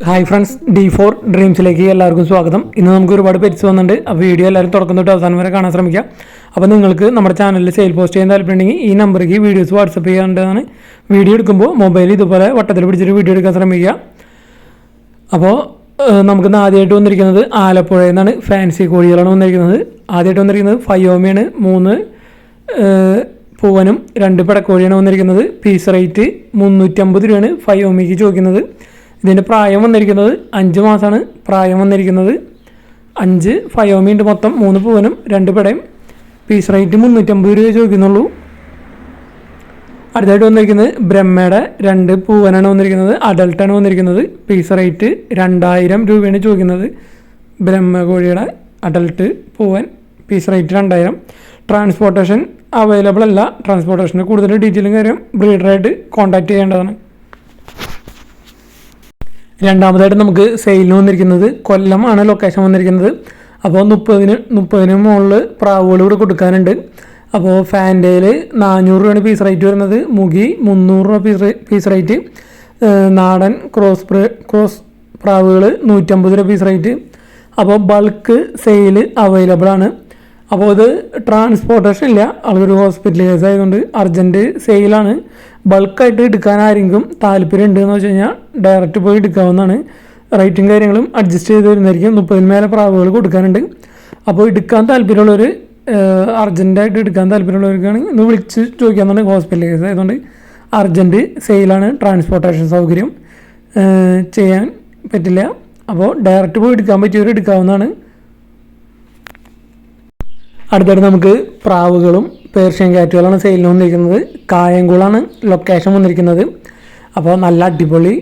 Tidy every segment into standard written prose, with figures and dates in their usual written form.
Hi friends, D4 ഡ്രീംസിലേക്ക് എല്ലാവർക്കും സ്വാഗതം. ഇന്ന് നമുക്ക് ഒരുപാട് പെറ്റ്സ് വന്നിട്ടുണ്ട്. അപ്പോൾ വീഡിയോ എല്ലാവരും തുടക്കം തൊട്ട് അവസാനം വരെ കാണാൻ ശ്രമിക്കാം. അപ്പോൾ നിങ്ങൾക്ക് നമ്മുടെ ചാനലിൽ സെയിൽ പോസ്റ്റ് ചെയ്യാൻ താല്പര്യമുണ്ടെങ്കിൽ ഈ നമ്പറിലേക്ക് വീഡിയോസ് വാട്സപ്പ് ചെയ്യാണ്ടതാണ്. വീഡിയോ എടുക്കുമ്പോൾ മൊബൈൽ ഇതുപോലെ വട്ടത്തിൽ പിടിച്ചിട്ട് വീഡിയോ എടുക്കാൻ ശ്രമിക്കുക. അപ്പോൾ നമുക്ക് ആദ്യമായിട്ട് വന്നിരിക്കുന്നത് ആലപ്പുഴയിൽ നിന്നാണ് ഫാൻസി കോഴികളാണ് വന്നിരിക്കുന്നത്. ആദ്യമായിട്ട് വന്നിരിക്കുന്നത് ഫയോമയാണ്. 3 പൂവനും 2 പിടക്കോഴിയാണ് വന്നിരിക്കുന്നത്. പീസ് റേറ്റ് 350 രൂപയാണ് ഫയോമിക്ക് ചോദിക്കുന്നത്. ഇതിൻ്റെ പ്രായം വന്നിരിക്കുന്നത് 5 മാസമാണ് പ്രായം വന്നിരിക്കുന്നത്. 5 ഫയോമി ഉണ്ട്, മൊത്തം 3 പൂവനും 2 പിടയും. പീസ് റേറ്റ് 350 രൂപ ചോദിക്കുന്നുള്ളൂ. അടുത്തായിട്ട് വന്നിരിക്കുന്നത് ബ്രഹ്മയുടെ 2 പൂവനാണ് വന്നിരിക്കുന്നത്. അഡൽട്ടാണ് വന്നിരിക്കുന്നത്. പീസ് റേറ്റ് 2000 രൂപയാണ് ചോദിക്കുന്നത്. ബ്രഹ്മ കോഴിയുടെ അഡൽട്ട് പൂവൻ, പീസ് റേറ്റ് 2000. ട്രാൻസ്പോർട്ടേഷൻ അവൈലബിൾ അല്ല. ട്രാൻസ്പോർട്ടേഷന് കൂടുതൽ ഡീറ്റെയിലും കാര്യം ബ്രീഡറായിട്ട് കോൺടാക്ട് ചെയ്യേണ്ടതാണ്. രണ്ടാമതായിട്ട് നമുക്ക് സെയിലിന് വന്നിരിക്കുന്നത് കൊല്ലമാണ് ലൊക്കേഷൻ വന്നിരിക്കുന്നത്. അപ്പോൾ 30 മുകളിൽ പ്രാവുകൾ ഇവിടെ കൊടുക്കാനുണ്ട്. അപ്പോൾ ഫാൻറ്റയിൽ 400 രൂപയാണ് പീസ് റേറ്റ് വരുന്നത്. മുഗി 300 രൂപ പീസ് റേറ്റ്. നാടൻ ക്രോസ് പ്രാവുകൾ 150 രൂപ പീസ് റേറ്റ്. അപ്പോൾ ബൾക്ക് സെയിൽ അവൈലബിൾ ആണ്. അപ്പോൾ ഇത് ട്രാൻസ്പോർട്ടേഷൻ ഇല്ല. അതൊരു ഹോസ്പിറ്റൽ കേസ് ആയതുകൊണ്ട് അർജൻറ്റ് സെയിലാണ്. ബൾക്കായിട്ട് എടുക്കാൻ ആരെങ്കിലും താല്പര്യം ഉണ്ടെന്ന് വെച്ച് കഴിഞ്ഞാൽ ഡയറക്റ്റ് പോയി എടുക്കാവുന്നതാണ്. റേറ്റും കാര്യങ്ങളും അഡ്ജസ്റ്റ് ചെയ്ത് വരുന്നതായിരിക്കും. 30 മേലെ പ്രാവുകൾ കൊടുക്കാനുണ്ട്. അപ്പോൾ എടുക്കാൻ താല്പര്യമുള്ളവർ, അർജൻറ്റായിട്ട് എടുക്കാൻ താല്പര്യമുള്ളവർക്കാണെങ്കിൽ ഒന്ന് വിളിച്ച് ചോദിക്കാമെന്നാണ്. ഹോസ്പിറ്റൽ കേസ് ആയതുകൊണ്ട് അർജൻറ്റ് സെയിലാണ്. ട്രാൻസ്പോർട്ടേഷൻ സൗകര്യം ചെയ്യാൻ പറ്റില്ല. അപ്പോൾ ഡയറക്റ്റ് പോയി എടുക്കാൻ പറ്റിയവർ എടുക്കാവുന്നതാണ്. അടുത്തായിട്ട് നമുക്ക് പ്രാവുകളും പേർഷ്യൻ ക്യാറ്റുകളാണ് സെയിലിന് വന്നിരിക്കുന്നത്. കായംകുളമാണ് ലൊക്കേഷൻ വന്നിരിക്കുന്നത്. അപ്പോൾ നല്ല അടിപൊളി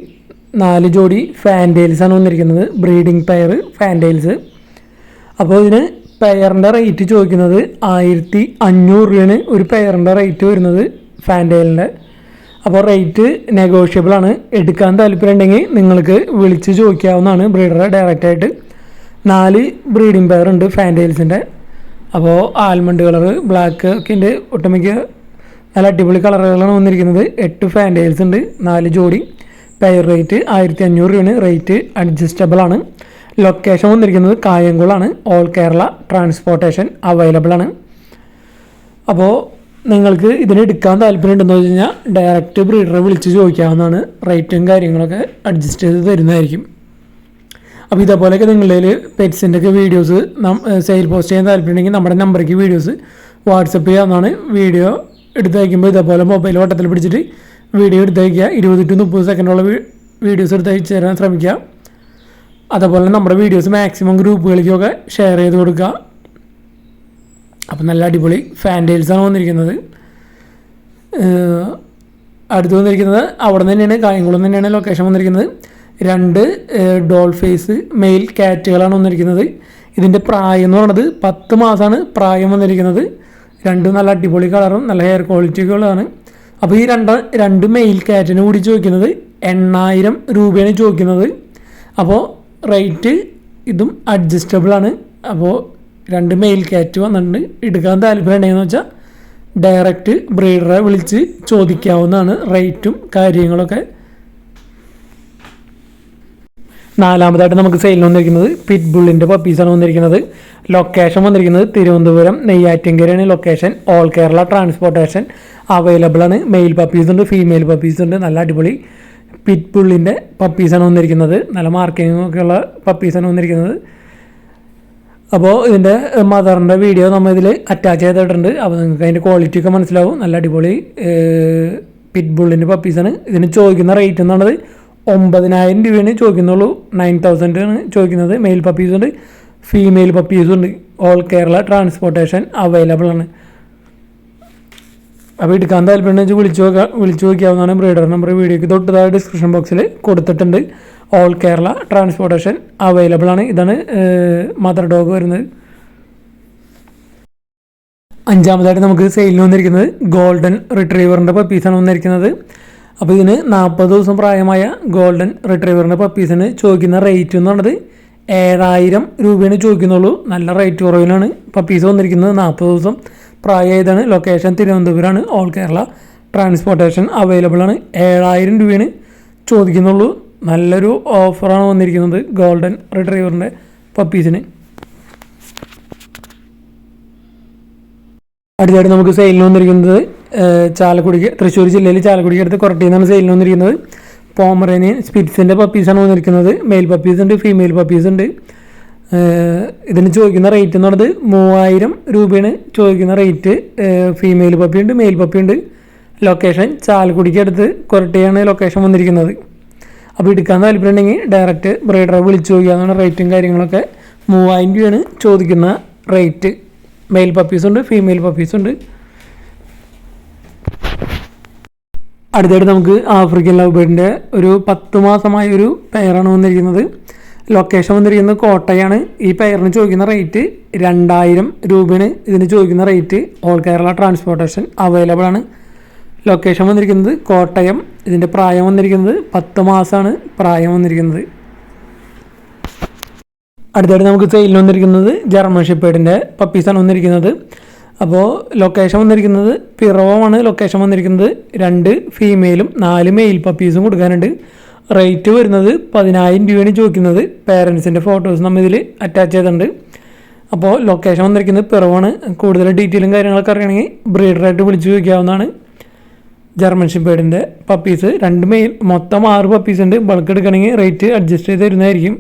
4 ജോഡി ഫാൻറ്റെയിൽസാണ് വന്നിരിക്കുന്നത്. Breeding pair fantails. അപ്പോൾ ഇതിന് പെയറിൻ്റെ റേറ്റ് ചോദിക്കുന്നത് 1500 രൂപയാണ് ഒരു പെയറിൻ്റെ റേറ്റ് വരുന്നത് ഫാൻറ്റെയിലിൻ്റെ. അപ്പോൾ റേറ്റ് നെഗോഷ്യബിൾ ആണ്. എടുക്കാൻ താല്പര്യം ഉണ്ടെങ്കിൽ നിങ്ങൾക്ക് വിളിച്ച് ചോദിക്കാവുന്നതാണ് ബ്രീഡറെ ഡയറക്റ്റായിട്ട്. 4 ബ്രീഡിംഗ് പെയർ ഉണ്ട് ഫാൻറ്റെയിൽസിൻ്റെ. അപ്പോൾ ആൽമണ്ട് കളറ്, ബ്ലാക്ക് ഒക്കെ ഉണ്ട്. ഒട്ടുമിക്ക നല്ല അടിപൊളി കളറുകളാണ് വന്നിരിക്കുന്നത്. 8 ഫാൻറ്റെയിൽസ് ഉണ്ട്, 4 ജോഡി. പെയർ റേറ്റ് 1500 രൂപയാണ്. റേറ്റ് അഡ്ജസ്റ്റബിൾ ആണ്. ലൊക്കേഷൻ വന്നിരിക്കുന്നത് കായംകുളമാണ്. ഓൾ കേരള ട്രാൻസ്പോർട്ടേഷൻ അവൈലബിൾ ആണ്. അപ്പോൾ നിങ്ങൾക്ക് ഇതിന് എടുക്കാൻ താല്പര്യം ഉണ്ടെന്ന് വെച്ച് കഴിഞ്ഞാൽ ഡയറക്റ്റ് ബ്രീഡറെ വിളിച്ച് ചോദിക്കാവുന്നതാണ്. റേറ്റും കാര്യങ്ങളൊക്കെ അഡ്ജസ്റ്റ് ചെയ്ത് തരുന്നതായിരിക്കും. അപ്പോൾ ഇതേപോലെയൊക്കെ നിങ്ങളുടെ പെറ്റ്സിൻ്റെ ഒക്കെ വീഡിയോസ് സെയിൽ പോസ്റ്റ് ചെയ്യാൻ താല്പര്യമുണ്ടെങ്കിൽ നമ്മുടെ നമ്പറേക്ക് വീഡിയോസ് വാട്സപ്പ് ചെയ്യാവുന്നതാണ്. വീഡിയോ എടുത്തയക്കുമ്പോൾ ഇതേപോലെ മൊബൈൽ വട്ടത്തിൽ പിടിച്ചിട്ട് വീഡിയോ എടുത്തയക്കുക. 20 to 30 സെക്കൻഡുള്ള വീഡിയോസ് എടുത്തയച്ച് തരാൻ ശ്രമിക്കുക. അതേപോലെ നമ്മുടെ വീഡിയോസ് മാക്സിമം ഗ്രൂപ്പുകളിലേക്കൊക്കെ ഷെയർ ചെയ്ത് കൊടുക്കുക. അപ്പോൾ നല്ല അടിപൊളി ഫാൻറ്റെയിൽസാണ് വന്നിരിക്കുന്നത്. അടുത്ത് വന്നിരിക്കുന്നത് അവിടെ തന്നെയാണ്, കായംകുളം തന്നെയാണ് ലൊക്കേഷൻ വന്നിരിക്കുന്നത്. 2 ഡോൾ ഫേസ് മെയിൽ ക്യാറ്റുകളാണ് വന്നിരിക്കുന്നത്. ഇതിൻ്റെ പ്രായം എന്ന് പറയുന്നത് 10 മാസമാണ് പ്രായം വന്നിരിക്കുന്നത്. 2 നല്ല അടിപൊളി കളറും നല്ല ഹെയർ ക്വാളിറ്റികളാണ്. അപ്പോൾ ഈ 2 മെയിൽ ക്യാറ്റിന് കൂടി ചോദിക്കുന്നത് 8000 രൂപയാണ് ചോദിക്കുന്നത്. അപ്പോൾ റേറ്റ് ഇതും അഡ്ജസ്റ്റബിൾ ആണ്. അപ്പോൾ 2 മെയിൽ ക്യാറ്റ് വന്നിട്ടുണ്ട്. എടുക്കാൻ താല്പര്യം ഉണ്ടെന്ന് വെച്ചാൽ ഡയറക്റ്റ് ബ്രീഡറെ വിളിച്ച് ചോദിക്കാവുന്നതാണ് റേറ്റും കാര്യങ്ങളൊക്കെ. നാലാമതായിട്ട് നമുക്ക് സെയിലിന് വന്നിരിക്കുന്നത് പിറ്റ്ബുള്ളിൻ്റെ പപ്പീസാണ് വന്നിരിക്കുന്നത്. ലൊക്കേഷൻ വന്നിരിക്കുന്നത് തിരുവനന്തപുരം നെയ്യാറ്റിൻകരയാണ് location. All Kerala transportation available ആണ്. മെയിൽ പപ്പീസ് ഉണ്ട്, ഫീമെയിൽ പപ്പീസ് ഉണ്ട്. നല്ല അടിപൊളി പിറ്റ്ബുള്ളിൻ്റെ പപ്പീസാണ് വന്നിരിക്കുന്നത്. നല്ല മാർക്കിങ്ങും ഒക്കെ ഉള്ള പപ്പീസാണ് വന്നിരിക്കുന്നത്. അപ്പോൾ ഇതിൻ്റെ മദറിൻ്റെ വീഡിയോ നമ്മൾ ഇതിൽ അറ്റാച്ച് ചെയ്തിട്ടുണ്ട്. അപ്പോൾ നിങ്ങൾക്ക് അതിൻ്റെ ക്വാളിറ്റി ഒക്കെ മനസ്സിലാവും. നല്ല അടിപൊളി പിറ്റ്ബുള്ളിൻ്റെ പപ്പീസാണ്. ഇതിന് ചോദിക്കുന്ന റേറ്റ് എന്നുള്ളത് 9000 രൂപയാണ് ചോദിക്കുന്നുള്ളൂ. 9000 ആണ് ചോദിക്കുന്നത്. മെയിൽ പപ്പീസ് ഉണ്ട്, ഫീമെയിൽ പപ്പീസും ഉണ്ട്. ഓൾ കേരള ട്രാൻസ്പോർട്ടേഷൻ അവൈലബിൾ ആണ്. അപ്പോൾ എടുക്കാൻ താല്പര്യം വിളിച്ചു നോക്കിയാവുന്നതാണ്. ബ്രീഡർ നമ്പർ വീഡിയോയ്ക്ക് തൊട്ടതായ ഡിസ്ക്രിപ്ഷൻ ബോക്സിൽ കൊടുത്തിട്ടുണ്ട്. ഓൾ കേരള ട്രാൻസ്പോർട്ടേഷൻ അവൈലബിൾ ആണ്. ഇതാണ് മദർ ഡോഗ് വരുന്നത്. അഞ്ചാമതായിട്ട് നമുക്ക് സെയിലിന് വന്നിരിക്കുന്നത് ഗോൾഡൻ റിട്രീവറിൻ്റെ പപ്പീസാണ് വന്നിരിക്കുന്നത്. അപ്പോൾ ഇതിന് 40 ദിവസം പ്രായമായ ഗോൾഡൻ റിട്രീവറിൻ്റെ പപ്പീസിന് ചോദിക്കുന്ന റേറ്റ് എന്ന് പറയുന്നത് 7000 രൂപയാണ് ചോദിക്കുന്നുള്ളൂ. നല്ല റേറ്റ് കുറവിലാണ് പപ്പീസ് വന്നിരിക്കുന്നത്. 40 ദിവസം പ്രായമായതാണ്. ലൊക്കേഷൻ തിരുവനന്തപുരമാണ്. ഓൾ കേരള ട്രാൻസ്പോർട്ടേഷൻ അവൈലബിൾ ആണ്. 7000 രൂപയാണ് ചോദിക്കുന്നുള്ളൂ. നല്ലൊരു ഓഫറാണ് വന്നിരിക്കുന്നത് ഗോൾഡൻ റിട്രീവറിൻ്റെ പപ്പീസിന്. അടുത്തായിട്ട് നമുക്ക് സെയിലിന് വന്നിരിക്കുന്നത് ചാലക്കുടിക്ക്, തൃശ്ശൂർ ജില്ലയിൽ ചാലക്കുടിക്ക് അടുത്ത് കൊരട്ടിയിൽ നിന്നാണ് സെയിലിന് വന്നിരിക്കുന്നത്. പോമറേനിയൻ സ്പിറ്റ്സിൻ്റെ പപ്പീസാണ് വന്നിരിക്കുന്നത്. മെയിൽ പപ്പീസ് ഉണ്ട്, ഫീമെയിൽ പപ്പീസ് ഉണ്ട്. ഇതിന് ചോദിക്കുന്ന റേറ്റ് എന്ന് പറയുന്നത് 3000 രൂപയാണ് ചോദിക്കുന്ന റേറ്റ്. ഫീമെയിൽ പപ്പി ഉണ്ട്, മെയിൽ പപ്പി ഉണ്ട്. ലൊക്കേഷൻ ചാലക്കുടിക്ക് അടുത്ത് കൊരട്ടിയാണ് ലൊക്കേഷൻ വന്നിരിക്കുന്നത്. അപ്പോൾ എടുക്കാൻ താല്പര്യമുണ്ടെങ്കിൽ ഡയറക്റ്റ് ബ്രീഡറെ വിളിച്ചു നോക്കിയാൽ റേറ്റും കാര്യങ്ങളൊക്കെ. 3000 രൂപയാണ് ചോദിക്കുന്ന റേറ്റ്. മെയിൽ പപ്പീസുണ്ട്, ഫീമെയിൽ പപ്പീസുണ്ട്. അടുത്തായിട്ട് നമുക്ക് ആഫ്രിക്കൻ ലവ് ബേർഡിൻ്റെ ഒരു 10 മാസമായ ഒരു പെയറാണ് വന്നിരിക്കുന്നത്. ലൊക്കേഷൻ വന്നിരിക്കുന്നത് കോട്ടയാണ്. ഈ പെയറിന് ചോദിക്കുന്ന റേറ്റ് 2000 രൂപയാണ് ഇതിന് ചോദിക്കുന്ന rate. All Kerala transportation available ആണ്. ലൊക്കേഷൻ വന്നിരിക്കുന്നത് കോട്ടയം. ഇതിൻ്റെ പ്രായം വന്നിരിക്കുന്നത് 10 മാസമാണ് പ്രായം വന്നിരിക്കുന്നത്. അടുത്തായിട്ട് നമുക്ക് സെയിലിന് വന്നിരിക്കുന്നത് ജർമ്മൻ ഷെപ്പേർഡിൻ്റെ പപ്പീസാണ് വന്നിരിക്കുന്നത്. അപ്പോൾ ലൊക്കേഷൻ വന്നിരിക്കുന്നത് പിറവമാണ്. ലൊക്കേഷൻ വന്നിരിക്കുന്നത് 2 ഫീമെയിലും 4 മെയിൽ പപ്പീസും കൊടുക്കാനുണ്ട്. റേറ്റ് വരുന്നത് 10000 രൂപയാണ് ചോദിക്കുന്നത്. പേരൻസിൻ്റെ ഫോട്ടോസ് നമ്മൾ ഇതിൽ അറ്റാച്ച് ചെയ്തിട്ടുണ്ട്. അപ്പോൾ ലൊക്കേഷൻ വന്നിരിക്കുന്നത് പിറവാണ്. കൂടുതൽ ഡീറ്റെയിലും കാര്യങ്ങളൊക്കെ അറിയണമെങ്കിൽ ബ്രീഡറായിട്ട് വിളിച്ച് ചോദിക്കാവുന്നതാണ്. ജർമ്മൻ ഷെപ്പേർഡിൻ്റെ പപ്പീസ് 2 മെയിൽ, മൊത്തം 6 പപ്പീസ് ഉണ്ട്. ബൾക്ക് എടുക്കണമെങ്കിൽ റേറ്റ് അഡ്ജസ്റ്റ് ചെയ്ത് തരുന്നതായിരിക്കും.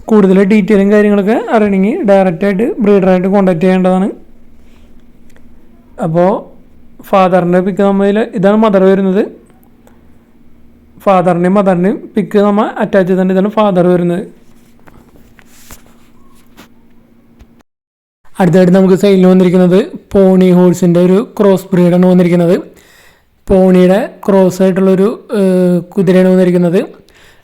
കൂടുതൽ ഡീറ്റെയിലും കാര്യങ്ങളൊക്കെ അറിയണമെങ്കിൽ ഡയറക്റ്റായിട്ട് ബ്രീഡറായിട്ട് കോൺടാക്ട് ചെയ്യേണ്ടതാണ്. അപ്പോൾ ഫാദറിൻ്റെ പിക്ക് നമ്മൾ ഇതാണ് മദർ വരുന്നത്. ഫാദറിൻ്റെയും മദറിൻ്റെയും പിക്ക് നമ്മൾ അറ്റാച്ച് ചെയ്തിട്ടുണ്ട്. ഇതാണ് ഫാദർ വരുന്നത്. അടുത്തായിട്ട് നമുക്ക് സെയിലിന് വന്നിരിക്കുന്നത് പോണി ഹോഴ്സിൻ്റെ ഒരു ക്രോസ് ബ്രീഡാണ് വന്നിരിക്കുന്നത്. പോണിയുടെ ക്രോസ് ആയിട്ടുള്ളൊരു കുതിരയാണ് വന്നിരിക്കുന്നത്.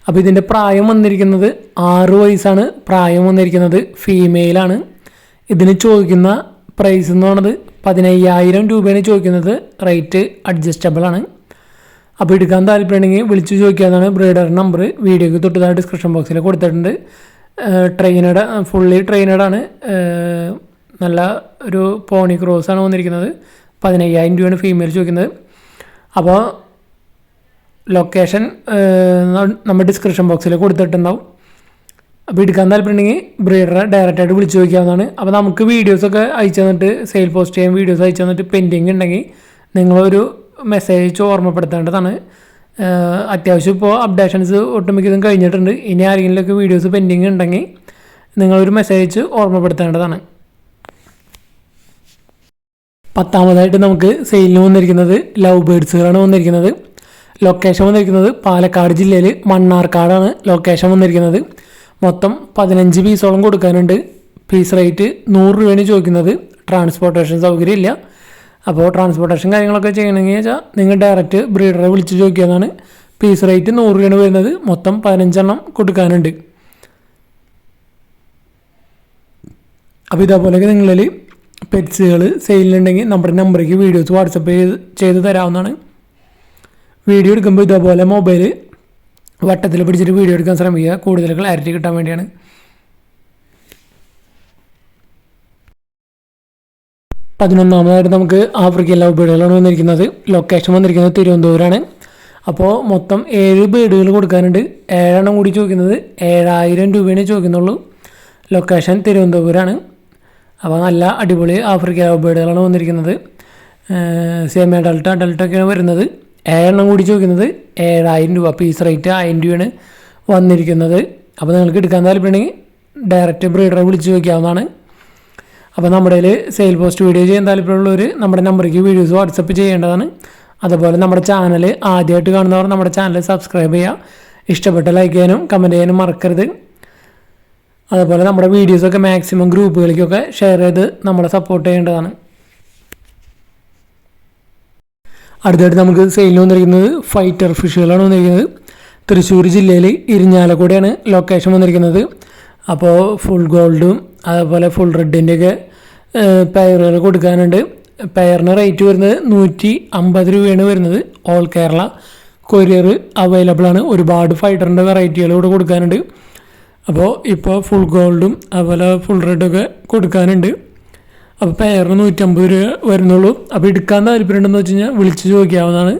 അപ്പോൾ ഇതിൻ്റെ പ്രായം വന്നിരിക്കുന്നത് 6 വയസ്സാണ് പ്രായം വന്നിരിക്കുന്നത്. ഫീമെയിലാണ്. ഇതിന് ചോദിക്കുന്ന പ്രൈസ് എന്ന് പറയുന്നത് 15000 രൂപയാണ് ചോദിക്കുന്നത്. റേറ്റ് അഡ്ജസ്റ്റബിൾ ആണ്. അപ്പോൾ എടുക്കാൻ താല്പര്യമുണ്ടെങ്കിൽ വിളിച്ച് ചോദിക്കാവുന്നതാണ്. ബ്രീഡർ നമ്പർ വീഡിയോയ്ക്ക് തൊട്ടതായിട്ട് ഡിസ്ക്രിപ്ഷൻ ബോക്സിൽ കൊടുത്തിട്ടുണ്ട്. ട്രെയിനഡ്, ഫുള്ളി ട്രെയിനഡാണ്. നല്ല ഒരു പോണി ക്രോസാണ് വന്നിരിക്കുന്നത്. 15000 രൂപയാണ് ഫീമെയിൽ ചോദിക്കുന്നത്. അപ്പോൾ ലൊക്കേഷൻ നമ്മൾ ഡിസ്ക്രിപ്ഷൻ ബോക്സിൽ കൊടുത്തിട്ടുണ്ടാവും. അപ്പോൾ എടുക്കാൻ താല്പര്യമുണ്ടെങ്കിൽ ബ്രീഡറെ ഡയറക്റ്റായിട്ട് വിളിച്ച് ചോദിക്കാവുന്നതാണ്. അപ്പോൾ നമുക്ക് വീഡിയോസൊക്കെ അയച്ചു തന്നിട്ട്, സെയിൽ പോസ്റ്റ് ചെയ്യാൻ വീഡിയോസ് അയച്ചു തന്നിട്ട് പെൻഡിങ് ഉണ്ടെങ്കിൽ നിങ്ങളൊരു മെസ്സേജ് ഓർമ്മപ്പെടുത്തേണ്ടതാണ്. അത്യാവശ്യം ഇപ്പോൾ അപ്ഡേഷൻസ് ഒട്ടുമിക്കതും കഴിഞ്ഞിട്ടുണ്ട്. ഇനി ആരെങ്കിലുമൊക്കെ വീഡിയോസ് പെൻഡിങ് ഉണ്ടെങ്കിൽ നിങ്ങളൊരു മെസ്സേജ് ഓർമ്മപ്പെടുത്തേണ്ടതാണ്. 10ാമതായിട്ട് നമുക്ക് സെയിലിന് വന്നിരിക്കുന്നത് ലവ് ബേർഡ്സുകളാണ് വന്നിരിക്കുന്നത്. ലൊക്കേഷൻ വന്നിരിക്കുന്നത് പാലക്കാട് ജില്ലയിൽ മണ്ണാർക്കാടാണ് ലൊക്കേഷൻ വന്നിരിക്കുന്നത്. മൊത്തം 15 പീസോളം കൊടുക്കാനുണ്ട്. പീസ് റേറ്റ് 100 രൂപയാണ് ചോദിക്കുന്നത്. ട്രാൻസ്പോർട്ടേഷൻ സൗകര്യം ഇല്ല. അപ്പോൾ ട്രാൻസ്പോർട്ടേഷൻ കാര്യങ്ങളൊക്കെ ചെയ്യണമെങ്കിൽ വെച്ചാൽ നിങ്ങൾ ഡയറക്റ്റ് ബ്രീഡറെ വിളിച്ച് ചോദിക്കാവുന്നതാണ്. പീസ് റേറ്റ് 100 രൂപയാണ് വരുന്നത്. മൊത്തം 15 കൊടുക്കാനുണ്ട്. അപ്പോൾ ഇതേപോലെയൊക്കെ നിങ്ങളിൽ പെറ്റ്സുകൾ സെയിലിനുണ്ടെങ്കിൽ നമ്മുടെ നമ്പറേക്ക് വീഡിയോസ് വാട്സപ്പ് ചെയ്ത് തരാവുന്നതാണ്. വീഡിയോ എടുക്കുമ്പോൾ ഇതേപോലെ മൊബൈൽ വട്ടത്തിൽ പിടിച്ചിട്ട് വീഡിയോ എടുക്കാൻ ശ്രമിക്കുക. കൂടുതൽ ക്ലാരിറ്റി കിട്ടാൻ വേണ്ടിയാണ്. പതിനൊന്നാമതായിട്ട് നമുക്ക് ആഫ്രിക്കൻ ലവ് ബേർഡുകളാണ് വന്നിരിക്കുന്നത്. ലൊക്കേഷൻ വന്നിരിക്കുന്നത് തിരുവനന്തപുരമാണ്. അപ്പോൾ മൊത്തം 7 ബേർഡുകൾ കൊടുക്കാനുണ്ട്. 7 കൂടി ചോദിക്കുന്നത് 7000 രൂപയാണ് ചോദിക്കുന്നുള്ളൂ. ലൊക്കേഷൻ തിരുവനന്തപുരമാണ്. അപ്പോൾ നല്ല അടിപൊളി ആഫ്രിക്കൻ ലവ് ബേർഡുകളാണ് വന്നിരിക്കുന്നത്. സെമി അഡൾട്ടൊക്കെയാണ് വരുന്നത്. 7 കൂടി ചോദിക്കുന്നത് 7000 രൂപ. പീസ് റേറ്റ് 1000 രൂപയാണ് വന്നിരിക്കുന്നത്. അപ്പോൾ നിങ്ങൾക്ക് എടുക്കാൻ താല്പര്യമുണ്ടെങ്കിൽ ഡയറക്റ്റ് ബ്രീഡറെ വിളിച്ച് ചോദിക്കാവുന്നതാണ്. അപ്പോൾ നമ്മുടെ സെയിൽ പോസ്റ്റ് വീഡിയോ ചെയ്യാൻ താല്പര്യമുള്ളവർ നമ്മുടെ നമ്പറേക്ക് വീഡിയോസ് വാട്സപ്പ് ചെയ്യേണ്ടതാണ്. അതുപോലെ നമ്മുടെ ചാനൽ ആദ്യമായിട്ട് കാണുന്നവർ നമ്മുടെ ചാനൽ സബ്സ്ക്രൈബ് ചെയ്യുക. ഇഷ്ടപ്പെട്ട ലൈക്ക് ചെയ്യാനും കമൻറ്റ് ചെയ്യാനും മറക്കരുത്. അതുപോലെ നമ്മുടെ വീഡിയോസൊക്കെ മാക്സിമം ഗ്രൂപ്പുകളിലേക്കൊക്കെ ഷെയർ ചെയ്ത് നമ്മളെ സപ്പോർട്ട് ചെയ്യേണ്ടതാണ്. അടുത്തായിട്ട് നമുക്ക് സെയിലിന് വന്നിരിക്കുന്നത് ഫൈറ്റർ ഫിഷുകളാണ് വന്നിരിക്കുന്നത്. തൃശ്ശൂർ ജില്ലയിൽ ഇരിഞ്ഞാലക്കുടയാണ് ലൊക്കേഷൻ വന്നിരിക്കുന്നത്. അപ്പോൾ ഫുൾ ഗോൾഡും അതുപോലെ ഫുൾ റെഡിൻ്റെയൊക്കെ പെയറുകൾ കൊടുക്കാനുണ്ട്. പെയറിന് റേറ്റ് വരുന്നത് 150 രൂപയാണ് വരുന്നത്. ഓൾ കേരള കൊറിയർ അവൈലബിൾ ആണ്. ഒരുപാട് ഫൈറ്ററിൻ്റെ വെറൈറ്റികൾ കൂടെ കൊടുക്കാനുണ്ട്. അപ്പോൾ ഇപ്പോൾ ഫുൾ ഗോൾഡും അതുപോലെ ഫുൾ റെഡൊക്കെ കൊടുക്കാനുണ്ട്. അപ്പോൾ പെയറിന് 150 രൂപ വരുന്നുള്ളൂ. അപ്പോൾ എടുക്കാൻ താല്പര്യമുണ്ടെന്ന് വെച്ച് കഴിഞ്ഞാൽ വിളിച്ച് ചോദിക്കാവുന്നതാണ്.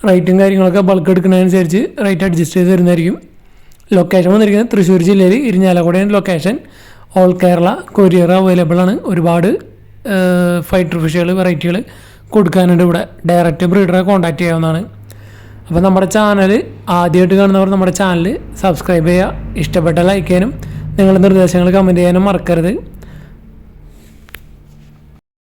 റേറ്റും കാര്യങ്ങളൊക്കെ ബൾക്ക് എടുക്കുന്നതനുസരിച്ച് റേറ്റ് അഡ്ജസ്റ്റ് ചെയ്ത് തരുന്നതായിരിക്കും. ലൊക്കേഷൻ വന്നിരിക്കുന്നത് തൃശ്ശൂർ ജില്ലയിൽ ഇരിഞ്ഞാലക്കുടയാണ് location. All Kerala courier available ആണ്. ഒരുപാട് ഫൈറ്റർ ഫിഷുകൾ വെറൈറ്റികൾ കൊടുക്കാനുണ്ട് ഇവിടെ. ഡയറക്റ്റ് ബ്രീഡറെ കോൺടാക്റ്റ് ചെയ്യാവുന്നതാണ്. അപ്പോൾ നമ്മുടെ ചാനൽ ആദ്യമായിട്ട് കാണുന്നവർ നമ്മുടെ ചാനൽ സബ്സ്ക്രൈബ് ചെയ്യുക. ഇഷ്ടപ്പെട്ട ലൈക്ക് ചെയ്യാനും നിങ്ങളുടെ നിർദ്ദേശങ്ങൾ കമൻറ്റ് ചെയ്യാനും മറക്കരുത്.